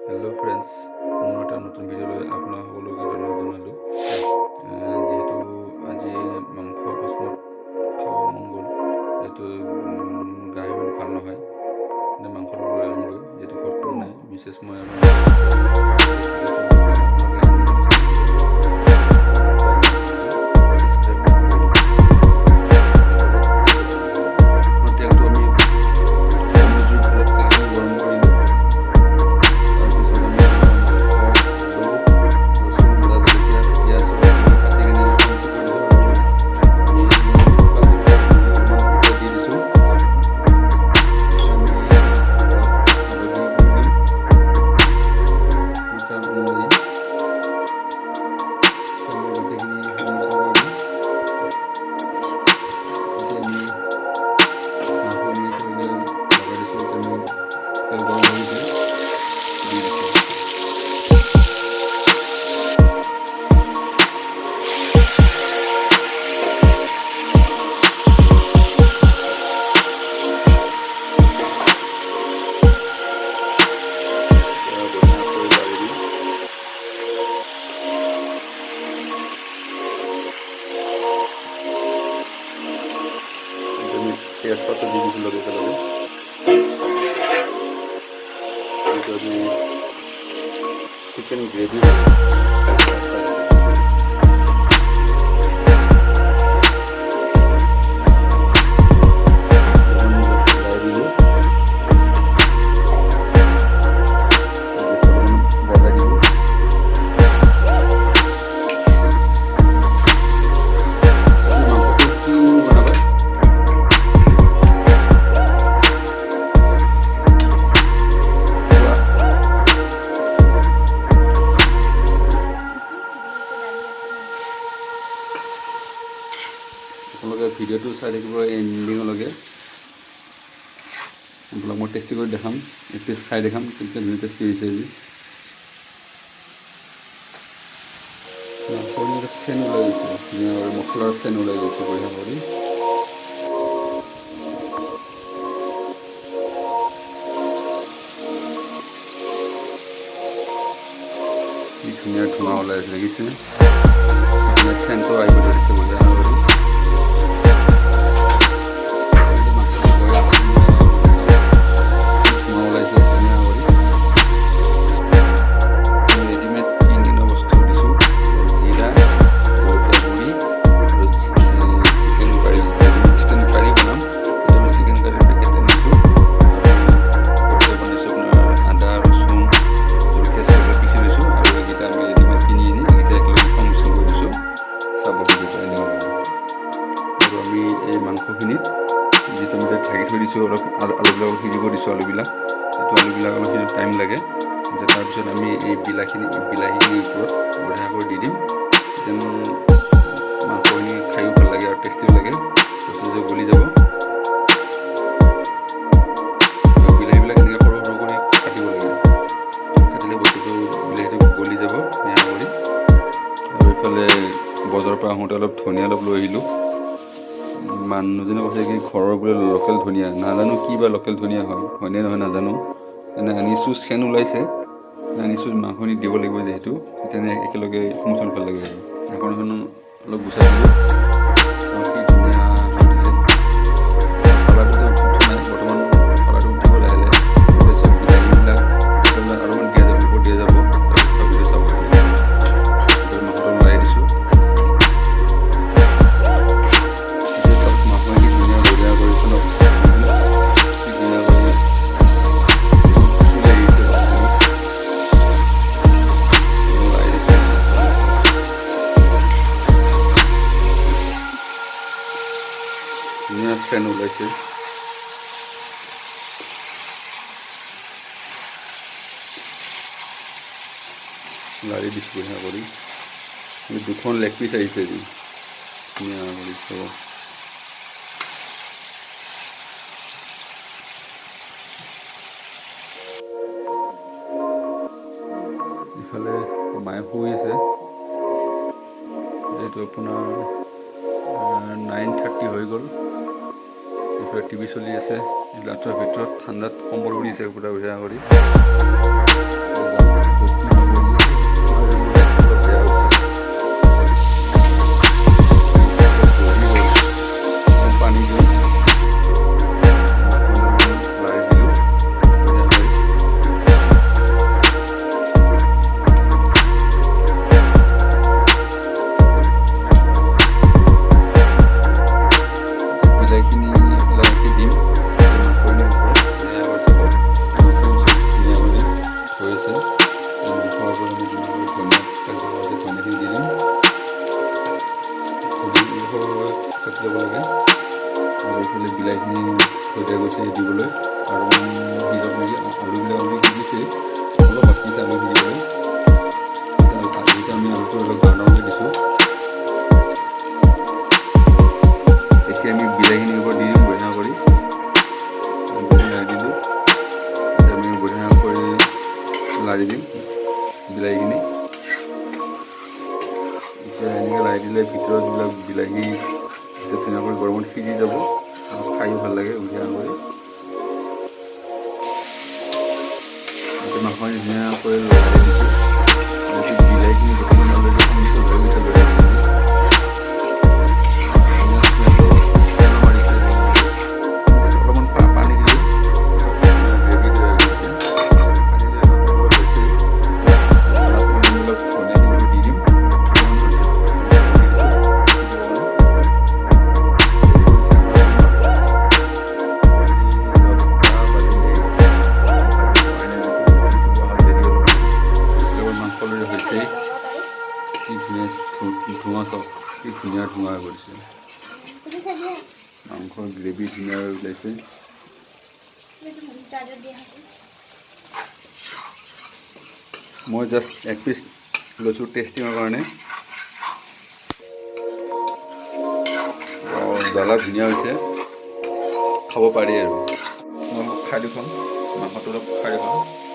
Hello' friends, মোৰ এটা নতুন ভিডিঅ'লৈ আপোনাক সকলোকে জনালোঁ। যিহেতু আজি মাংস অকস্মাত খাব মন গ'ল, যিহেতু গা ইমান ভাল নহয়, মানে মাংসটো লৈ আনোগৈ। যিহেতু ঘৰত কোনো নাই, বিশেষ মই আৰু তেজপাতটো দি দিছোঁ লগে একেলগে। এইটো আমি চিকেন গ্ৰেভি আপোনালোকে ভিডিঅ'টো চাই থাকিব এণ্ডিঙলৈকে। আপোনাক মই টেষ্টি কৰি দেখাম, এক পিচ খাই দেখাম কেনেকৈ ধুনীয়া টেষ্টি হৈছে। আজি চেন ওলাই গৈছে, ধুনীয়া মছলাৰ চেন ওলাই গৈছে বঢ়িয়া কৰি। কি ধুনীয়া ধোঁৱা ওলাই আছে দেখিছে, চেনটো আহিব ধৰিছে বঢ়িয়া কৰি। মাংসখিনিত যিটো আমি ঢাকি থৈ দিছোঁ, অলপ আলুবিলাক সিজিব দিছোঁ। আলুবিলাক অলপ সিজিব টাইম লাগে। তাৰপিছত আমি এই বিলাহীখিনিৰ ওপৰত বঢ়িয়াকৈ দি দিম, যেন মাংসখিনি খায়ো ভাল লাগে আৰু টেষ্টিও লাগে, বস্তুটো গলি যাব। বিলাহীবিলাক এনেকৈ সৰু সৰু কৰি কাটিব লাগে, কাটিলে বস্তুটো বিলাহীটো গলি যাব ধুনীয়া কৰি। আৰু এইফালে বজাৰৰ পৰা আহোঁতে অলপ ধনিয়া অলপ লৈ আহিলোঁ। মানুহজনে কৈছে কি ঘৰৰ বোলে লোকেল ধনিয়া, নাজানো কি বা লোকেল ধনিয়া হয়নে নহয় নাজানো। এনে আনিছোঁ, চেন ওলাইছে, আনিছোঁ মাংসখিনি দিব লাগিব যিহেতু, তেনে একেলগে সংচন ভাল লাগে। এখন অলপ গুচাই দিলোঁ, কি ধুনীয়া কালাৰটো উঠা নাই বৰ্তমান, কালাৰটো উঠিব লাহে লাহে। তাৰপিছত বিলাহীবিলাক অলপমান দিয়া যাব, ওপৰত দিয়া যাব। মাংসটো লৰাই দিছোঁ। ধুনীয়া চেন ওলাইছে। লাৰি দিছোঁ বঢ়িয়া কৰি। দুখন লেগ পিচ আহিছে আজি, ধুনীয়া কৰি চাব। ইফালে মায়ে শুই আছে, এইটো আপোনাৰ 9:30 হৈ গ'ল। এইফালে টিভি চলি আছে, এই লাটৰ ভিতৰত ঠাণ্ডাত কম্বল উৰিছে পুৰা বঢ়িয়া কৰি। লাৰি দিম বিলাহীখিনি। এতিয়া এনেকৈ লাৰি দিলে ভিতৰত যিবিলাক বিলাহী ধুনীয়াকৈ গৰমত সিজি যাব আৰু খায়ো ভাল লাগে উঠিয়া কৰি। এতিয়া মাংসখিনি ধুনীয়াকৈ লৰাই দিছোঁ আৰু বিলাহীখিনি বৰ্তমান অলৰেডি সংমিশ্ৰণ হৈ গৈছে অলপমান পানী দিলোঁ গ্ৰেভি তৈয়াৰ কৰিছে। দি দিম ধোঁৱা চাওক কি ধুনীয়া ধোঁৱা কৰিছে। মাংসৰ গ্ৰেভি ধুনীয়া ওলাইছে। মই জাষ্ট এক পিচ লৈছোঁ টেষ্টিঙৰ কাৰণে। জ্বলা ধুনীয়া হৈছে, খাব পাৰি আৰু। মই অলপ খাই দেখুৱাম, মাংসটো অলপ খাই দেখুৱাম।